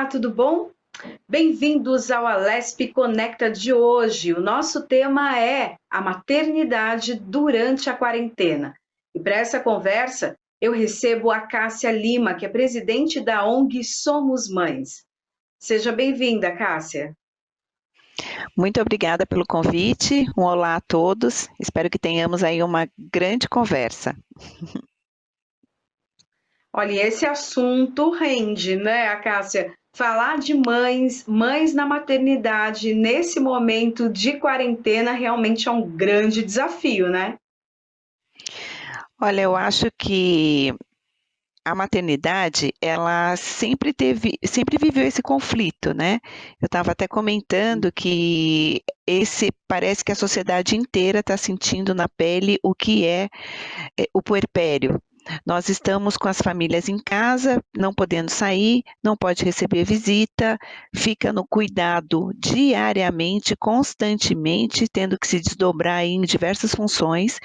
Olá, tudo bom? Bem-vindos ao Alesp Conecta de hoje. O nosso tema é a maternidade durante a quarentena. E para essa conversa, eu recebo a Cássia Lima, que é presidente da ONG Somos Mães. Seja bem-vinda, Cássia. Muito obrigada pelo convite. Um olá a todos. Espero que tenhamos aí uma grande conversa. Olha, esse assunto rende, né, Cássia? Falar de mães na maternidade nesse momento de quarentena realmente é um grande desafio, né? Olha, eu acho que a maternidade, ela sempre viveu esse conflito, né? Eu estava até comentando que esse parece que a sociedade inteira está sentindo na pele o que é o puerpério. Nós estamos com as famílias em casa, não podendo sair, não pode receber visita, fica no cuidado diariamente, constantemente, tendo que se desdobrar aí em diversas funções.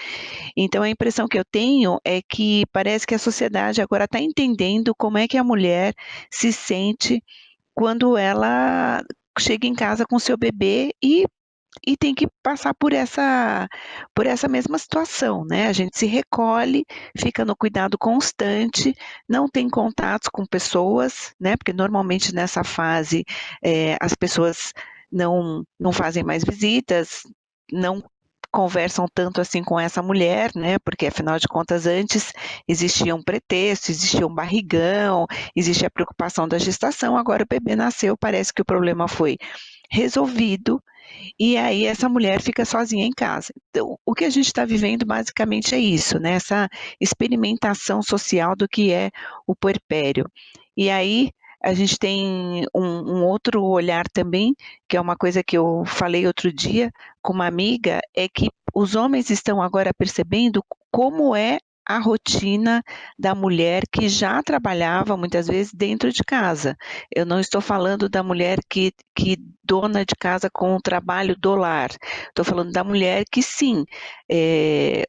Então, a impressão que eu tenho é que parece que a sociedade agora está entendendo como é que a mulher se sente quando ela chega em casa com seu bebê e tem que passar por essa mesma situação, né? A gente se recolhe, fica no cuidado constante, não tem contatos com pessoas, né? Porque normalmente nessa fase as pessoas não fazem mais visitas, não conversam tanto assim com essa mulher, né? Porque afinal de contas antes existia um pretexto, existia um barrigão, existia a preocupação da gestação, agora o bebê nasceu, parece que o problema foi resolvido e aí essa mulher fica sozinha em casa. Então, o que a gente está vivendo basicamente é isso, né? Essa experimentação social do que é o puerpério. E aí a gente tem um outro olhar também, que é uma coisa que eu falei outro dia com uma amiga, é que os homens estão agora percebendo como é a rotina da mulher que já trabalhava muitas vezes dentro de casa. Eu não estou falando da mulher que dona de casa com o trabalho do lar. Estou falando da mulher que sim,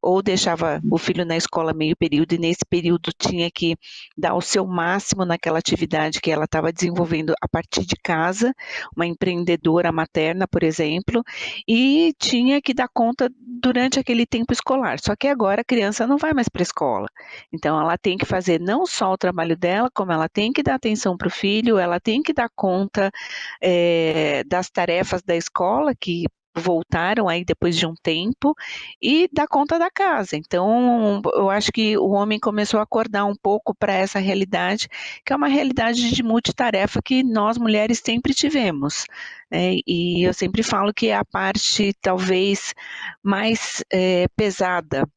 ou deixava o filho na escola meio período e nesse período tinha que dar o seu máximo naquela atividade que ela estava desenvolvendo a partir de casa, uma empreendedora materna, por exemplo, e tinha que dar conta durante aquele tempo escolar. Só que agora a criança não vai mais para a escola. Então ela tem que fazer não só o trabalho dela, como ela tem que dar atenção para o filho, ela tem que dar conta das tarefas da escola, que voltaram aí depois de um tempo, e dar conta da casa. Então, eu acho que o homem começou a acordar um pouco para essa realidade, que é uma realidade de multitarefa que nós mulheres sempre tivemos, né? E eu sempre falo que é a parte talvez mais pesada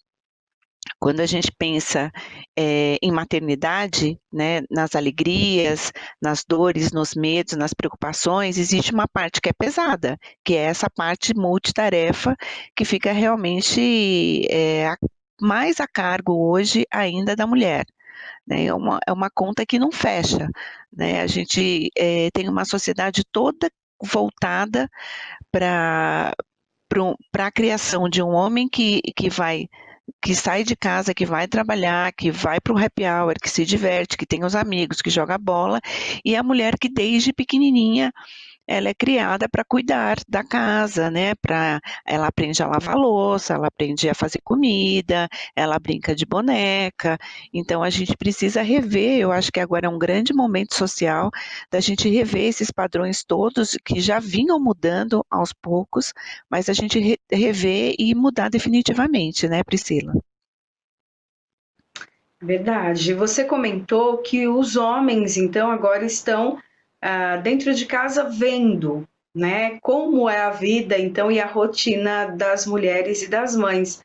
quando a gente pensa em maternidade, né, nas alegrias, nas dores, nos medos, nas preocupações, existe uma parte que é pesada, que é essa parte multitarefa que fica realmente mais a cargo hoje ainda da mulher. Né? É uma conta que não fecha. Né? A gente tem uma sociedade toda voltada para a criação de um homem que sai de casa, que vai trabalhar, que vai para o happy hour, que se diverte, que tem os amigos, que joga bola, e a mulher que desde pequenininha ela é criada para cuidar da casa, né? Ela aprende a lavar louça, ela aprende a fazer comida, ela brinca de boneca. Então a gente precisa rever, eu acho que agora é um grande momento social da gente rever esses padrões todos que já vinham mudando aos poucos, mas a gente rever e mudar definitivamente, né, Priscila? Verdade. Você comentou que os homens, então, agora estão dentro de casa vendo, né, como é a vida, então, e a rotina das mulheres e das mães.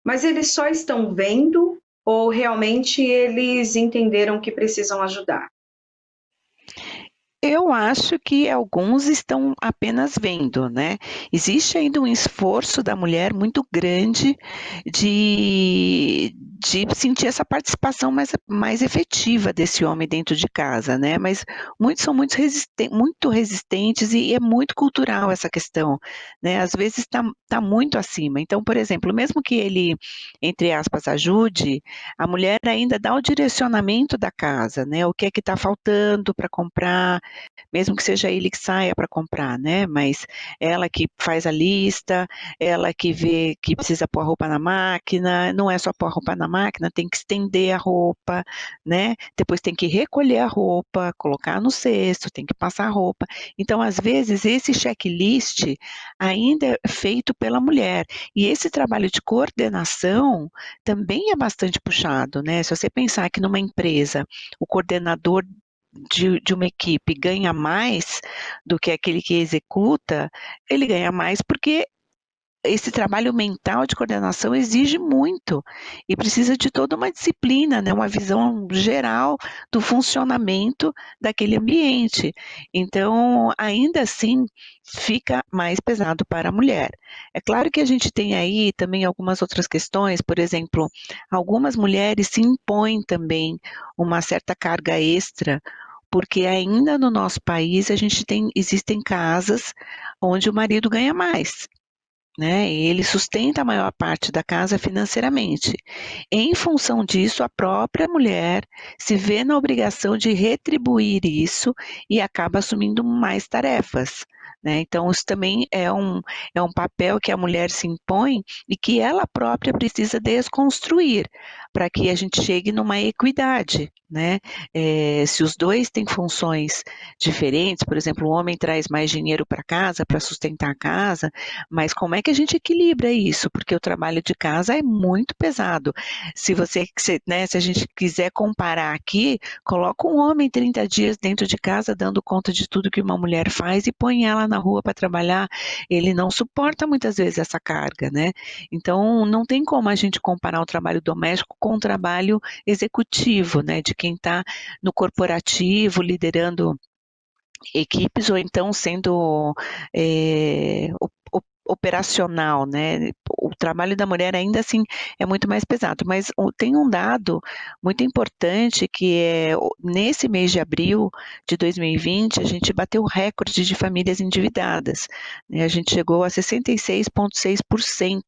Mas eles só estão vendo ou realmente eles entenderam que precisam ajudar? Eu acho que alguns estão apenas vendo, né? Existe ainda um esforço da mulher muito grande de, de sentir essa participação mais efetiva desse homem dentro de casa, né? Mas muitos são muito resistentes e é muito cultural essa questão, né? Às vezes tá muito acima. Então, por exemplo, mesmo que ele, entre aspas, ajude, a mulher ainda dá o direcionamento da casa, né? O que é que está faltando para comprar, mesmo que seja ele que saia para comprar, né? Mas ela que faz a lista, ela que vê que precisa pôr a roupa na máquina, não é só pôr a roupa na máquina, tem que estender a roupa, né? Depois tem que recolher a roupa, colocar no cesto, tem que passar a roupa. Então, às vezes, esse checklist ainda é feito pela mulher. E esse trabalho de coordenação também é bastante puxado, né? Se você pensar que numa empresa o coordenador de uma equipe ganha mais do que aquele que executa, ele ganha mais porque esse trabalho mental de coordenação exige muito e precisa de toda uma disciplina, né, uma visão geral do funcionamento daquele ambiente. Então, ainda assim, fica mais pesado para a mulher. É claro que a gente tem aí também algumas outras questões, por exemplo, algumas mulheres se impõem também uma certa carga extra porque ainda no nosso país existem casas onde o marido ganha mais, né? E ele sustenta a maior parte da casa financeiramente. Em função disso, a própria mulher se vê na obrigação de retribuir isso e acaba assumindo mais tarefas. Né? Então, isso também é um papel que a mulher se impõe e que ela própria precisa desconstruir para que a gente chegue numa equidade. Né? Se os dois têm funções diferentes, por exemplo, o homem traz mais dinheiro para casa para sustentar a casa, mas como é que a gente equilibra isso? Porque o trabalho de casa é muito pesado. Se a gente quiser comparar aqui, coloca um homem 30 dias dentro de casa dando conta de tudo que uma mulher faz e põe ela na rua para trabalhar, ele não suporta muitas vezes essa carga, né? Então, não tem como a gente comparar o trabalho doméstico com o trabalho executivo, né? De quem está no corporativo, liderando equipes ou então sendo operacional, né? O trabalho da mulher ainda assim é muito mais pesado, mas tem um dado muito importante que é nesse mês de abril de 2020 a gente bateu o recorde de famílias endividadas, né? A gente chegou a 66,6%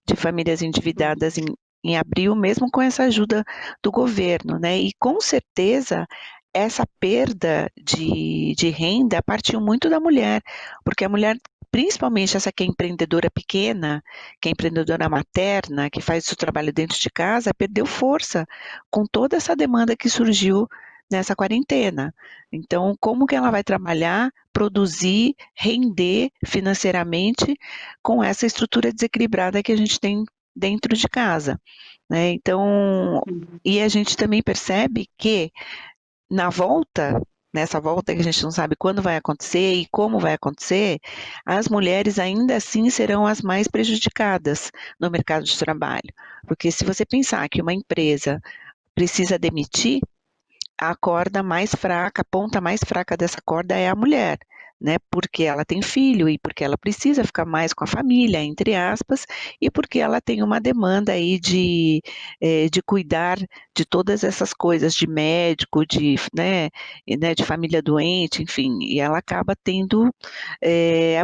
de famílias endividadas em abril, mesmo com essa ajuda do governo, né? E com certeza essa perda de renda partiu muito da mulher, porque a mulher, principalmente essa que é empreendedora pequena, que é empreendedora materna, que faz o seu trabalho dentro de casa, perdeu força com toda essa demanda que surgiu nessa quarentena. Então, como que ela vai trabalhar, produzir, render financeiramente com essa estrutura desequilibrada que a gente tem dentro de casa, né? Então, e a gente também percebe que nessa volta que a gente não sabe quando vai acontecer e como vai acontecer, as mulheres ainda assim serão as mais prejudicadas no mercado de trabalho. Porque se você pensar que uma empresa precisa demitir, a corda mais fraca, a ponta mais fraca dessa corda é a mulher, né? Porque ela tem filho e porque ela precisa ficar mais com a família, entre aspas, e porque ela tem uma demanda aí de cuidar de todas essas coisas, de médico, de família doente, enfim, e ela acaba tendo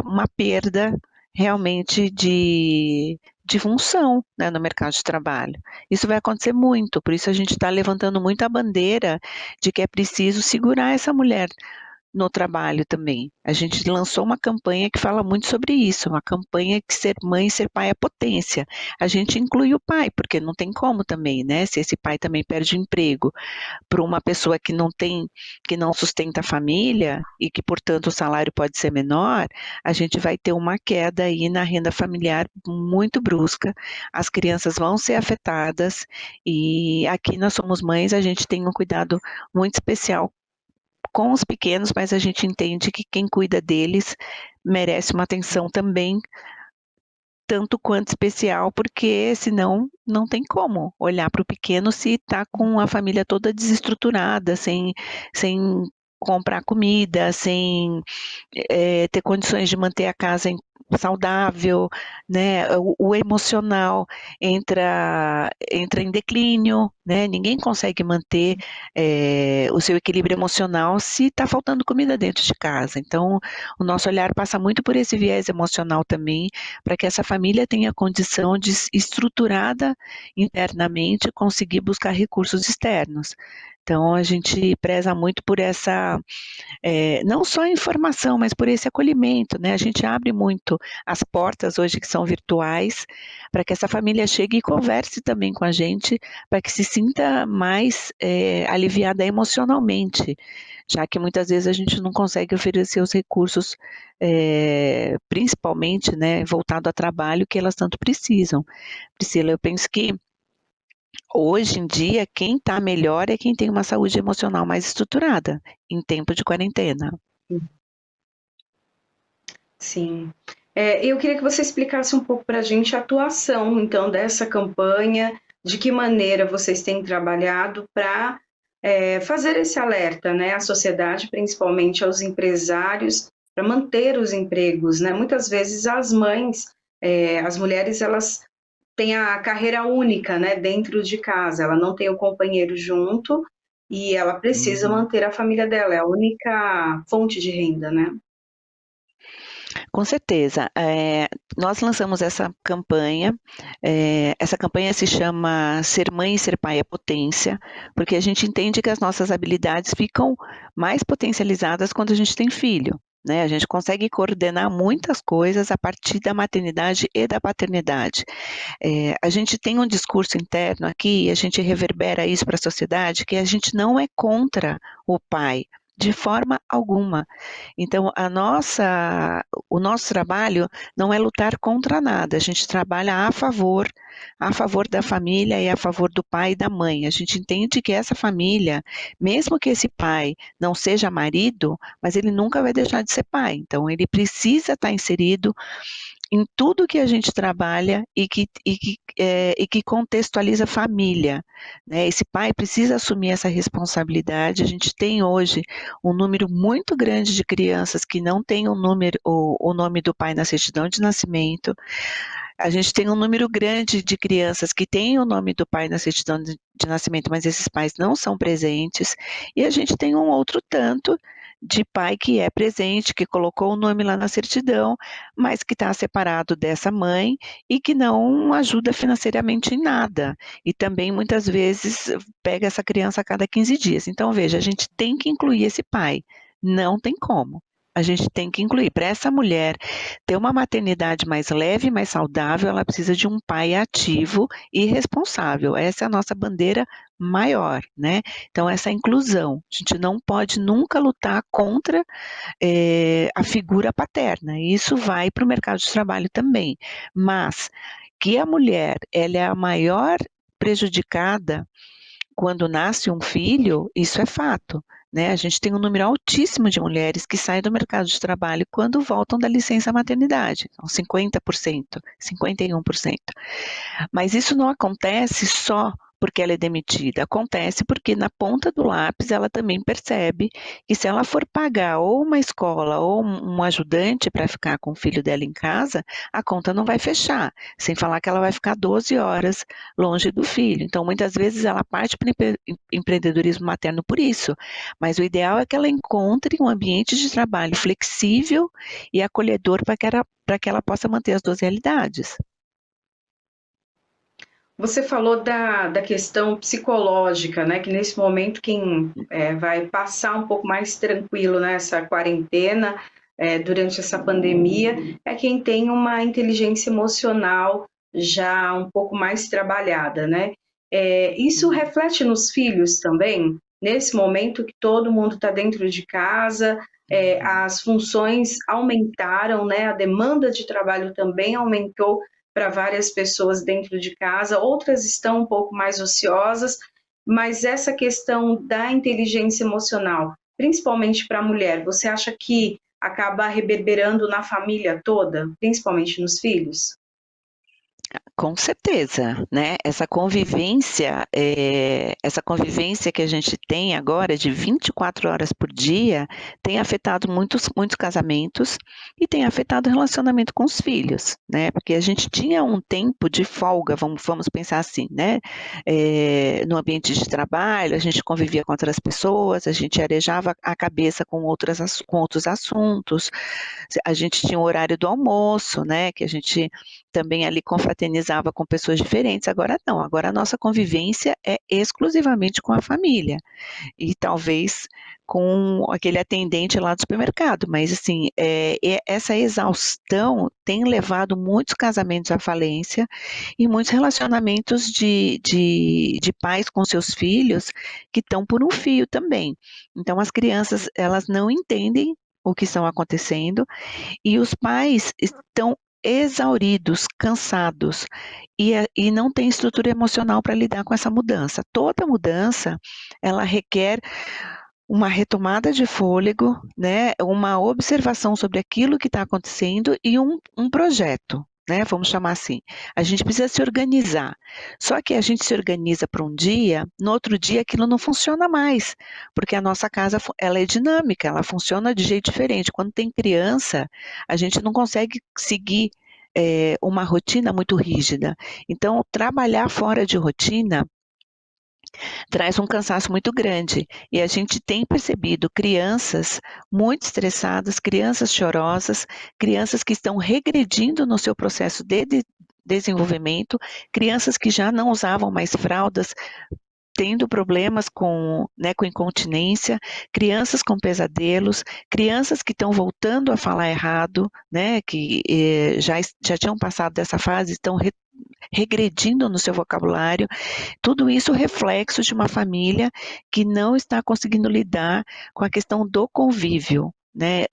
uma perda realmente de função, né, no mercado de trabalho. Isso vai acontecer muito, por isso a gente está levantando muito a bandeira de que é preciso segurar essa mulher no trabalho também. A gente lançou uma campanha que fala muito sobre isso, uma campanha que ser mãe e ser pai é potência. A gente inclui o pai, porque não tem como também, né? Se esse pai também perde o emprego para uma pessoa que não sustenta a família e que, portanto, o salário pode ser menor, a gente vai ter uma queda aí na renda familiar muito brusca, as crianças vão ser afetadas e aqui nós somos mães, a gente tem um cuidado muito especial com os pequenos, mas a gente entende que quem cuida deles merece uma atenção também tanto quanto especial, porque senão não tem como olhar para o pequeno se está com a família toda desestruturada, sem comprar comida, sem ter condições de manter a casa saudável, né? O emocional entra em declínio, né? Ninguém consegue manter o seu equilíbrio emocional se está faltando comida dentro de casa. Então, o nosso olhar passa muito por esse viés emocional também, para que essa família tenha condição de, estruturada internamente, conseguir buscar recursos externos. Então, a gente preza muito por essa não só a informação, mas por esse acolhimento, né? A gente abre muito as portas hoje que são virtuais, para que essa família chegue e converse também com a gente, para que se sinta mais aliviada emocionalmente, já que muitas vezes a gente não consegue oferecer os recursos, principalmente, né, voltado a trabalho, que elas tanto precisam. Priscila, eu penso que hoje em dia, quem está melhor é quem tem uma saúde emocional mais estruturada, em tempo de quarentena. Sim. Eu queria que você explicasse um pouco para a gente a atuação, então, dessa campanha, de que maneira vocês têm trabalhado para fazer esse alerta, né, à sociedade, principalmente aos empresários, para manter os empregos, né? Muitas vezes as mães, as mulheres, elas têm a carreira única, né, dentro de casa, ela não tem o companheiro junto e ela precisa Uhum. manter a família dela, é a única fonte de renda, né? Com certeza. Nós lançamos essa campanha se chama Ser Mãe e Ser Pai é Potência, porque a gente entende que as nossas habilidades ficam mais potencializadas quando a gente tem filho, né? A gente consegue coordenar muitas coisas a partir da maternidade e da paternidade. A gente tem um discurso interno aqui, e a gente reverbera isso para a sociedade, que a gente não é contra o pai, de forma alguma. Então, o nosso trabalho não é lutar contra nada, a gente trabalha a favor da família e a favor do pai e da mãe. A gente entende que essa família, mesmo que esse pai não seja marido, mas ele nunca vai deixar de ser pai. Então, ele precisa estar inserido em tudo que a gente trabalha e que contextualiza a família, né? Esse pai precisa assumir essa responsabilidade. A gente tem hoje um número muito grande de crianças que não têm o nome do pai na certidão de nascimento. A gente tem um número grande de crianças que têm o nome do pai na certidão de nascimento, mas esses pais não são presentes. E a gente tem um outro tanto de pai que é presente, que colocou o nome lá na certidão, mas que está separado dessa mãe e que não ajuda financeiramente em nada. E também, muitas vezes, pega essa criança a cada 15 dias. Então, veja, a gente tem que incluir esse pai. Não tem como. A gente tem que incluir. Para essa mulher ter uma maternidade mais leve, mais saudável, ela precisa de um pai ativo e responsável. Essa é a nossa bandeira maior, né? Então, essa inclusão. A gente não pode nunca lutar contra a figura paterna. Isso vai para o mercado de trabalho também. Mas que a mulher ela é a maior prejudicada quando nasce um filho, isso é fato. Né? A gente tem um número altíssimo de mulheres que saem do mercado de trabalho quando voltam da licença maternidade, então 50%, 51%. Mas isso não acontece só porque ela é demitida, acontece porque na ponta do lápis ela também percebe que se ela for pagar ou uma escola ou um ajudante para ficar com o filho dela em casa, a conta não vai fechar, sem falar que ela vai ficar 12 horas longe do filho. Então, muitas vezes ela parte para o empreendedorismo materno por isso, mas o ideal é que ela encontre um ambiente de trabalho flexível e acolhedor para que ela possa manter as duas realidades. Você falou da questão psicológica, né? Que nesse momento quem vai passar um pouco mais tranquilo nessa quarentena, durante essa pandemia, é quem tem uma inteligência emocional já um pouco mais trabalhada, né? Isso reflete nos filhos também, nesse momento que todo mundo está dentro de casa, as funções aumentaram, né? A demanda de trabalho também aumentou para várias pessoas dentro de casa, outras estão um pouco mais ociosas, mas essa questão da inteligência emocional, principalmente para a mulher, você acha que acaba reverberando na família toda, principalmente nos filhos? Com certeza, né? Essa convivência que a gente tem agora de 24 horas por dia tem afetado muitos casamentos e tem afetado o relacionamento com os filhos, né? Porque a gente tinha um tempo de folga, vamos pensar assim, né? No ambiente de trabalho, a gente convivia com outras pessoas, a gente arejava a cabeça com outros assuntos, a gente tinha o horário do almoço, né? Que a gente também ali confraternizava com pessoas diferentes. Agora não, agora a nossa convivência é exclusivamente com a família e talvez com aquele atendente lá do supermercado, mas assim, essa exaustão tem levado muitos casamentos à falência e muitos relacionamentos de pais com seus filhos que estão por um fio também. Então as crianças, elas não entendem o que estão acontecendo e os pais estão exauridos, cansados, e não tem estrutura emocional para lidar com essa mudança. Toda mudança, ela requer uma retomada de fôlego, né, uma observação sobre aquilo que está acontecendo e um projeto, né, vamos chamar assim. A gente precisa se organizar. Só que a gente se organiza para um dia, no outro dia aquilo não funciona mais, porque a nossa casa ela é dinâmica, ela funciona de jeito diferente. Quando tem criança, a gente não consegue seguir uma rotina muito rígida. Então, trabalhar fora de rotina traz um cansaço muito grande. E a gente tem percebido crianças muito estressadas, crianças chorosas, crianças que estão regredindo no seu processo de desenvolvimento, crianças que já não usavam mais fraldas, tendo problemas com incontinência, crianças com pesadelos, crianças que estão voltando a falar errado, né, que já tinham passado dessa fase, estão regredindo no seu vocabulário. Tudo isso reflexo de uma família que não está conseguindo lidar com a questão do convívio. Né?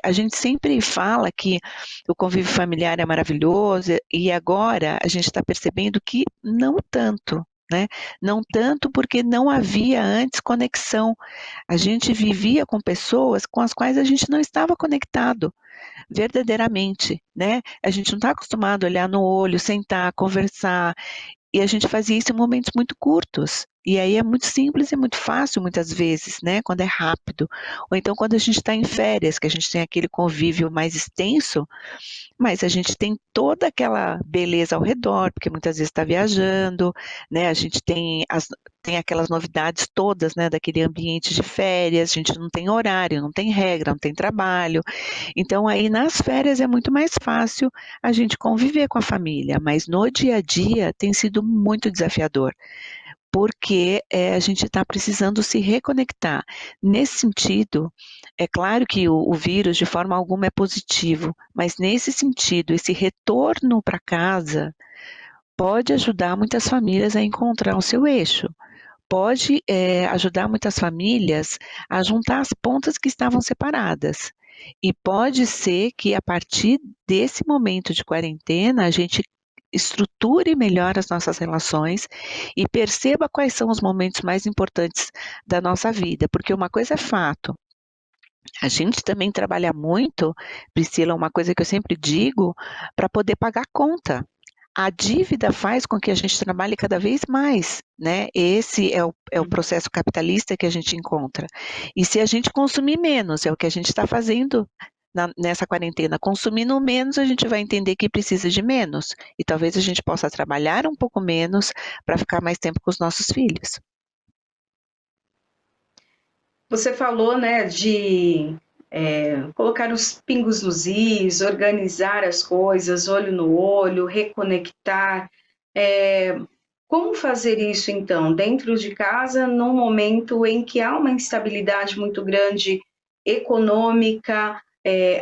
A gente sempre fala que o convívio familiar é maravilhoso e agora a gente está percebendo que não tanto. Né? Não tanto porque não havia antes conexão. A gente vivia com pessoas com as quais a gente não estava conectado verdadeiramente, né? A gente não está acostumado a olhar no olho, sentar, conversar, e a gente fazia isso em momentos muito curtos. E aí é muito simples e muito fácil, muitas vezes, né? Quando é rápido. Ou então quando a gente está em férias, que a gente tem aquele convívio mais extenso, mas a gente tem toda aquela beleza ao redor, porque muitas vezes está viajando, né? A gente tem aquelas novidades todas, né? Daquele ambiente de férias, a gente não tem horário, não tem regra, não tem trabalho. Então, aí nas férias é muito mais fácil a gente conviver com a família, mas no dia a dia tem sido muito desafiador, porque a gente está precisando se reconectar. Nesse sentido, é claro que o vírus, de forma alguma, é positivo, mas nesse sentido, esse retorno para casa pode ajudar muitas famílias a encontrar o seu eixo. Pode ajudar muitas famílias a juntar as pontas que estavam separadas. E pode ser que a partir desse momento de quarentena a gente estruture melhor as nossas relações e perceba quais são os momentos mais importantes da nossa vida, porque uma coisa é fato, a gente também trabalha muito, Priscila, uma coisa que eu sempre digo, para poder pagar conta. A dívida faz com que a gente trabalhe cada vez mais, né? Esse é o processo capitalista que a gente encontra. E se a gente consumir menos, é o que a gente está fazendo nessa quarentena, consumindo menos, a gente vai entender que precisa de menos. E talvez a gente possa trabalhar um pouco menos para ficar mais tempo com os nossos filhos. Você falou, né, de colocar os pingos nos is, organizar as coisas, olho no olho, reconectar. É, como fazer isso, então, dentro de casa, num momento em que há uma instabilidade muito grande econômica,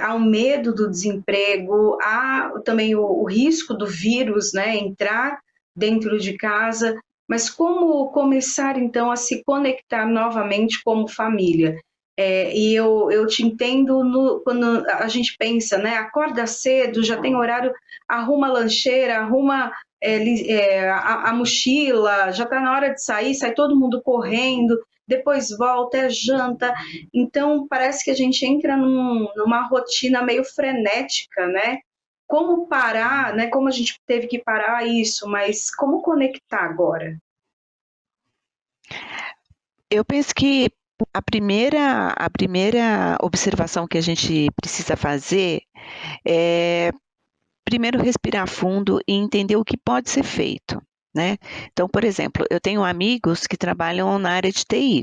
há o medo do desemprego, há também o risco do vírus, né, entrar dentro de casa, mas como começar, então, a se conectar novamente como família? E eu te entendo quando a gente pensa, né? Acorda cedo, já tem horário, arruma a lancheira, arruma a mochila, já está na hora de sair, sai todo mundo correndo, depois volta, é janta. Então, parece que a gente entra numa rotina meio frenética, né? como parar, né? Como a gente teve que parar isso, mas como conectar agora? Eu penso que a primeira observação que a gente precisa fazer é, primeiro, respirar fundo e entender o que pode ser feito, né? Então, por exemplo, eu tenho amigos que trabalham na área de TI.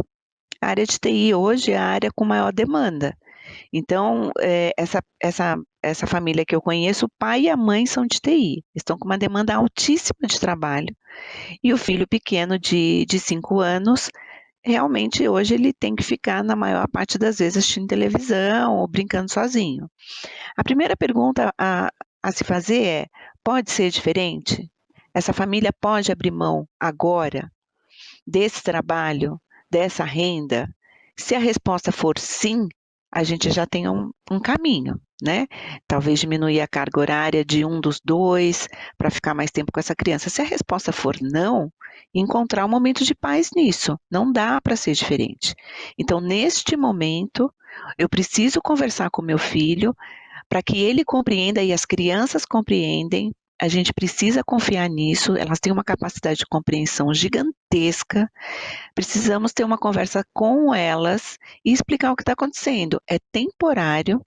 A área de TI hoje é a área com maior demanda. Então, essa família que eu conheço, o pai e a mãe são de TI, estão com uma demanda altíssima de trabalho. E o filho pequeno de 5 anos, realmente hoje ele tem que ficar, na maior parte das vezes, assistindo televisão ou brincando sozinho. A primeira pergunta a se fazer é: pode ser diferente? Essa família pode abrir mão agora desse trabalho, dessa renda? Se a resposta for sim, a gente já tem um caminho, né? Talvez diminuir a carga horária de um dos dois para ficar mais tempo com essa criança. Se a resposta for não, encontrar um momento de paz nisso. Não dá para ser diferente. Então, neste momento, eu preciso conversar com meu filho para que ele compreenda e as crianças compreendem. A gente precisa confiar nisso, elas têm uma capacidade de compreensão gigantesca. Precisamos ter uma conversa com elas e explicar o que está acontecendo. É temporário,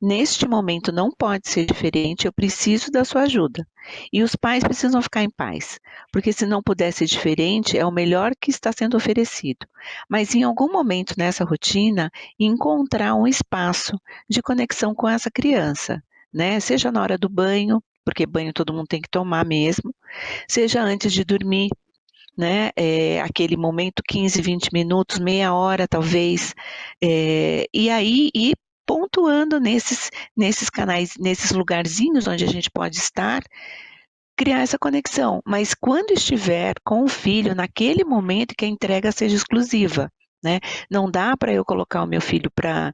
neste momento não pode ser diferente, eu preciso da sua ajuda. E os pais precisam ficar em paz, porque se não puder ser diferente, é o melhor que está sendo oferecido. Mas em algum momento nessa rotina, encontrar um espaço de conexão com essa criança, né? Seja na hora do banho, porque banho todo mundo tem que tomar mesmo, seja antes de dormir, né? Aquele momento, 15, 20 minutos, meia hora talvez, e aí ir pontuando nesses canais, nesses lugarzinhos onde a gente pode estar, criar essa conexão. Mas quando estiver com o filho, naquele momento que a entrega seja exclusiva. Né? Não dá para eu colocar o meu filho para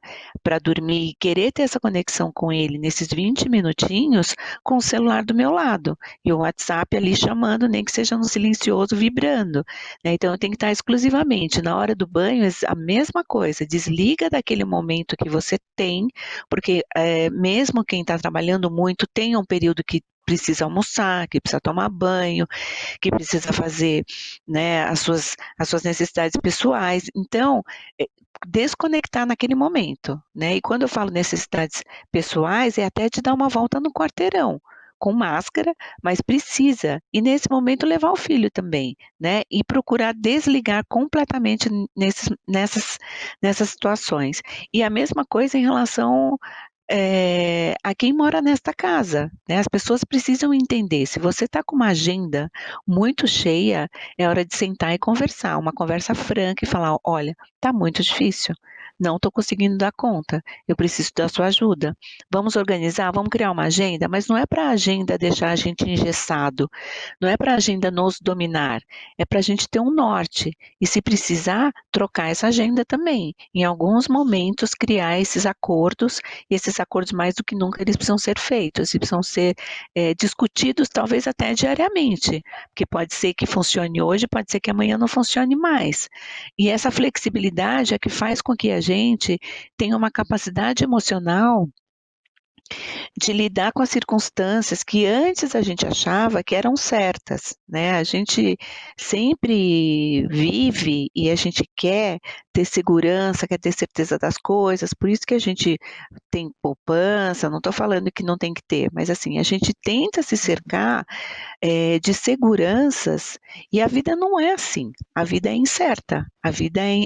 dormir e querer ter essa conexão com ele nesses 20 minutinhos com o celular do meu lado e o WhatsApp ali chamando, nem que seja no silencioso vibrando. Né? Então eu tenho que estar exclusivamente na hora do banho, a mesma coisa, desliga daquele momento que você tem, porque mesmo quem está trabalhando muito tem um período que precisa almoçar, que precisa tomar banho, que precisa fazer, né, as suas necessidades pessoais. Então, desconectar naquele momento, né? E quando eu falo necessidades pessoais, é até de dar uma volta no quarteirão, com máscara, mas precisa. E nesse momento levar o filho também, né? E procurar desligar completamente nessas situações. E a mesma coisa em relação a quem mora nesta casa, né? As pessoas precisam entender, se você está com uma agenda muito cheia, é hora de sentar e conversar, uma conversa franca e falar, olha, está muito difícil, não estou conseguindo dar conta, eu preciso da sua ajuda. Vamos organizar, vamos criar uma agenda, mas não é para a agenda deixar a gente engessado, não é para a agenda nos dominar, é para a gente ter um norte, e se precisar, trocar essa agenda também. Em alguns momentos, criar esses acordos, e esses acordos, mais do que nunca, eles precisam ser feitos, e precisam ser discutidos, talvez até diariamente, porque pode ser que funcione hoje, pode ser que amanhã não funcione mais. E essa flexibilidade é que faz com que a gente tenha uma capacidade emocional de lidar com as circunstâncias que antes a gente achava que eram certas, né? A gente sempre vive e a gente quer ter segurança, quer ter certeza das coisas, por isso que a gente tem poupança, não estou falando que não tem que ter, mas assim, a gente tenta se cercar de seguranças, e a vida não é assim, a vida é incerta,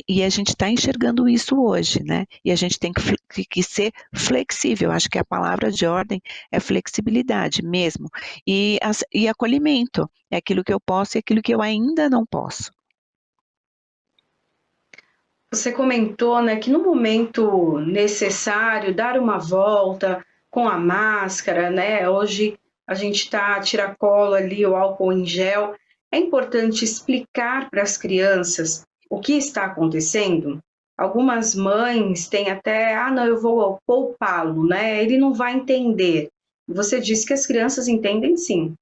e a gente está enxergando isso hoje, né? E a gente tem que ser flexível, acho que a palavra de ordem é flexibilidade mesmo, e acolhimento, é aquilo que eu posso e aquilo que eu ainda não posso. Você comentou, né, que no momento necessário dar uma volta com a máscara, né? Hoje a gente está a tiracolo ali, o álcool em gel. É importante explicar para as crianças o que está acontecendo. Algumas mães têm até, não, eu vou poupá-lo, né? Ele não vai entender. Você disse que as crianças entendem sim.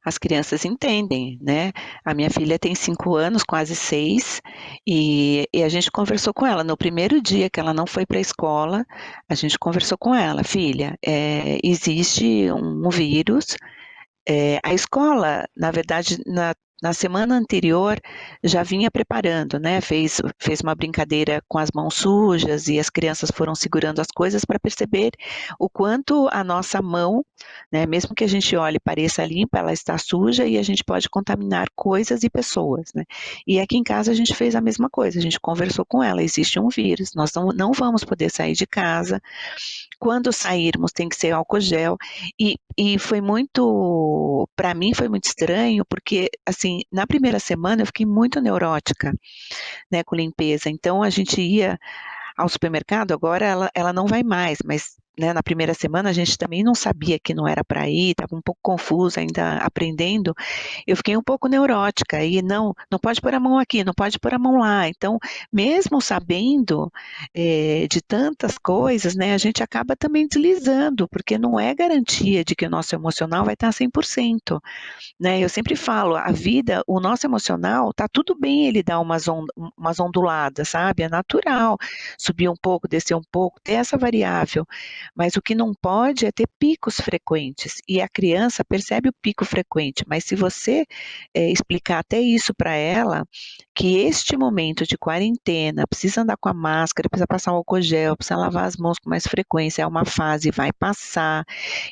as crianças entendem, né? A minha filha tem 5 anos, quase 6, e a gente conversou com ela. No primeiro dia que ela não foi para a escola, a gente conversou com ela, filha, existe um vírus. A escola, na verdade, na semana anterior já vinha preparando, né? Fez uma brincadeira com as mãos sujas e as crianças foram segurando as coisas para perceber o quanto a nossa mão, né, mesmo que a gente olhe e pareça limpa, ela está suja e a gente pode contaminar coisas e pessoas, né? E aqui em casa a gente fez a mesma coisa, a gente conversou com ela, existe um vírus, nós não vamos poder sair de casa, quando sairmos tem que ser álcool gel, e foi muito, para mim foi muito estranho, porque assim, na primeira semana eu fiquei muito neurótica, né, com limpeza, então a gente ia ao supermercado, agora ela não vai mais, mas né, na primeira semana a gente também não sabia que não era para ir, estava um pouco confusa ainda aprendendo, eu fiquei um pouco neurótica e não pode pôr a mão aqui, não pode pôr a mão lá. Então, mesmo sabendo de tantas coisas, né, a gente acaba também deslizando, porque não é garantia de que o nosso emocional vai estar 100%, né? Eu sempre falo, a vida, o nosso emocional, tá tudo bem ele dar umas onduladas, sabe? É natural subir um pouco, descer um pouco, ter essa variável, mas o que não pode é ter picos frequentes, e a criança percebe o pico frequente, mas se você explicar até isso para ela, que este momento de quarentena, precisa andar com a máscara, precisa passar o álcool gel, precisa lavar as mãos com mais frequência, é uma fase, vai passar,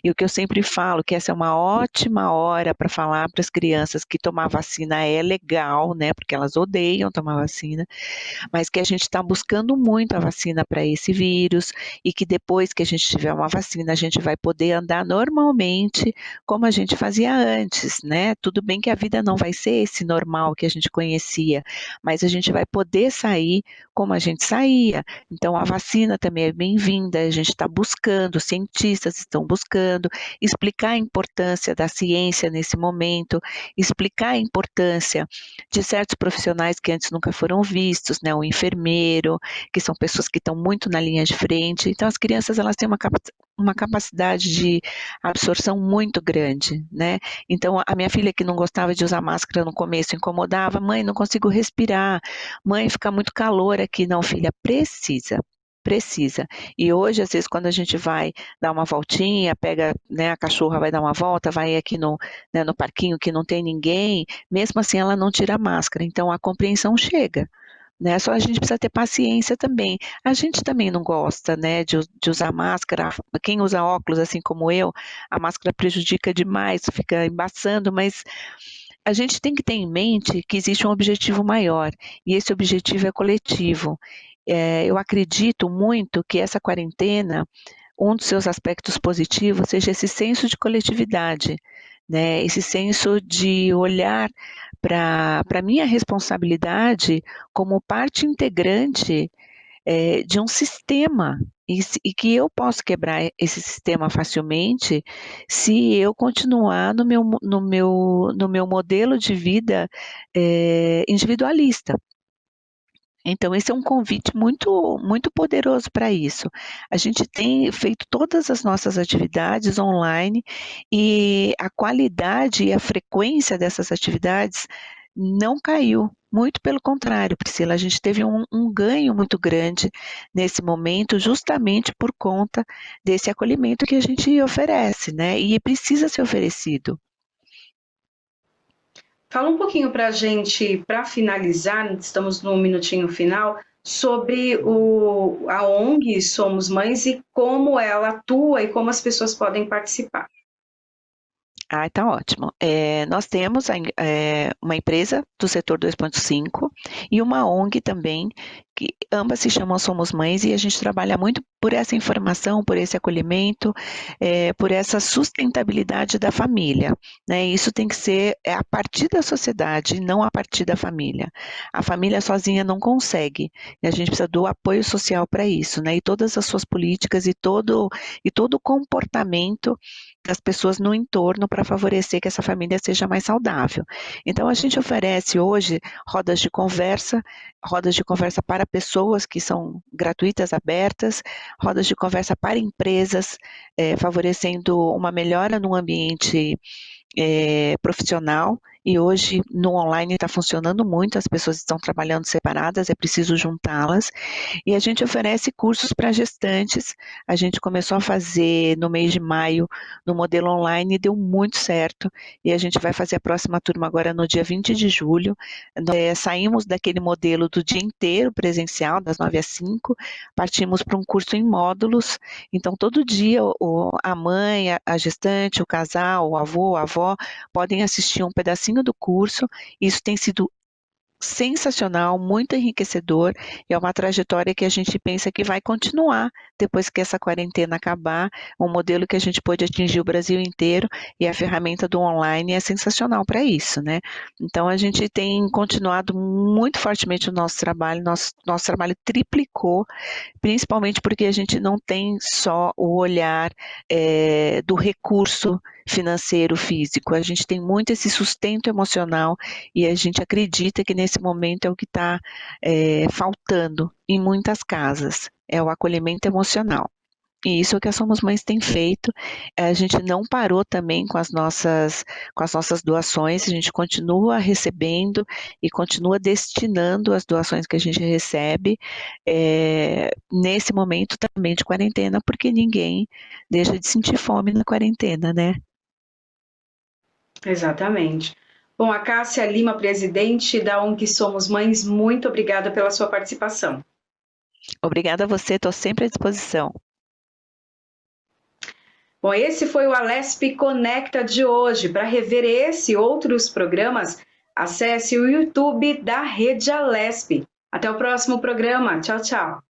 e o que eu sempre falo, que essa é uma ótima hora para falar para as crianças que tomar vacina é legal, né, porque elas odeiam tomar vacina, mas que a gente está buscando muito a vacina para esse vírus e que depois que a gente tiver uma vacina, a gente vai poder andar normalmente como a gente fazia antes, né? Tudo bem que a vida não vai ser esse normal que a gente conhecia, mas a gente vai poder sair como a gente saía. Então, a vacina também é bem-vinda, a gente está buscando, os cientistas estão buscando explicar a importância da ciência nesse momento, explicar a importância de certos profissionais que antes nunca foram vistos, né? O enfermeiro, que são pessoas que estão muito na linha de frente. Então, as crianças elas têm uma capacidade de absorção muito grande, né? Então, a minha filha que não gostava de usar máscara no começo incomodava, mãe, não consigo respirar, mãe, fica muito calor aqui. Não, filha, precisa. E hoje, às vezes, quando a gente vai dar uma voltinha, pega, né, a cachorra vai dar uma volta, vai aqui né, no parquinho que não tem ninguém, mesmo assim ela não tira a máscara. Então, a compreensão chega. Né? Só a gente precisa ter paciência também. A gente também não gosta, né, de usar máscara. Quem usa óculos, assim como eu, a máscara prejudica demais, fica embaçando, mas a gente tem que ter em mente que existe um objetivo maior, e esse objetivo é coletivo. Eu acredito muito que essa quarentena, um dos seus aspectos positivos seja esse senso de coletividade, né? Esse senso de olhar para a minha responsabilidade como parte integrante de um sistema e que eu posso quebrar esse sistema facilmente se eu continuar no meu modelo de vida individualista. Então, esse é um convite muito, muito poderoso para isso. A gente tem feito todas as nossas atividades online e a qualidade e a frequência dessas atividades não caiu. Muito pelo contrário, Priscila, a gente teve um ganho muito grande nesse momento, justamente por conta desse acolhimento que a gente oferece, né? E precisa ser oferecido. Fala um pouquinho para a gente, para finalizar, estamos no minutinho final, sobre a ONG Somos Mães e como ela atua e como as pessoas podem participar. Ah, tá ótimo. Nós temos uma empresa do setor 2.5 e uma ONG também, que ambas se chamam Somos Mães, e a gente trabalha muito por essa informação, por esse acolhimento, por essa sustentabilidade da família, né? Isso tem que ser a partir da sociedade, não a partir da família. A família sozinha não consegue, e a gente precisa do apoio social para isso, né? E todas as suas políticas e todo o comportamento das pessoas no entorno para favorecer que essa família seja mais saudável. Então, a gente oferece hoje rodas de conversa para pessoas que são gratuitas, abertas, rodas de conversa para empresas, favorecendo uma melhora no ambiente profissional, e hoje no online está funcionando muito, as pessoas estão trabalhando separadas, é preciso juntá-las, e a gente oferece cursos para gestantes. A gente começou a fazer no mês de maio no modelo online e deu muito certo, e a gente vai fazer a próxima turma agora no dia 20 de julho. Saímos daquele modelo do dia inteiro presencial, das 9 às 5, partimos para um curso em módulos. Então todo dia a mãe, a gestante, o casal, o avô, a avó podem assistir um pedacinho do curso. Isso tem sido sensacional, muito enriquecedor, e é uma trajetória que a gente pensa que vai continuar depois que essa quarentena acabar, um modelo que a gente pôde atingir o Brasil inteiro, e a ferramenta do online é sensacional para isso, né? Então a gente tem continuado muito fortemente o nosso trabalho triplicou, principalmente porque a gente não tem só o olhar do recurso financeiro, físico, a gente tem muito esse sustento emocional, e a gente acredita que nesse momento é o que está faltando em muitas casas, é o acolhimento emocional. E isso é o que a Somos Mães tem feito. A gente não parou também com as nossas doações, a gente continua recebendo e continua destinando as doações que a gente recebe nesse momento também de quarentena, porque ninguém deixa de sentir fome na quarentena, né? Exatamente. Bom, a Cássia Lima, presidente da ONG Somos Mães, muito obrigada pela sua participação. Obrigada a você, estou sempre à disposição. Bom, esse foi o Alesp Conecta de hoje. Para rever esse e outros programas, acesse o YouTube da Rede Alesp. Até o próximo programa. Tchau, tchau.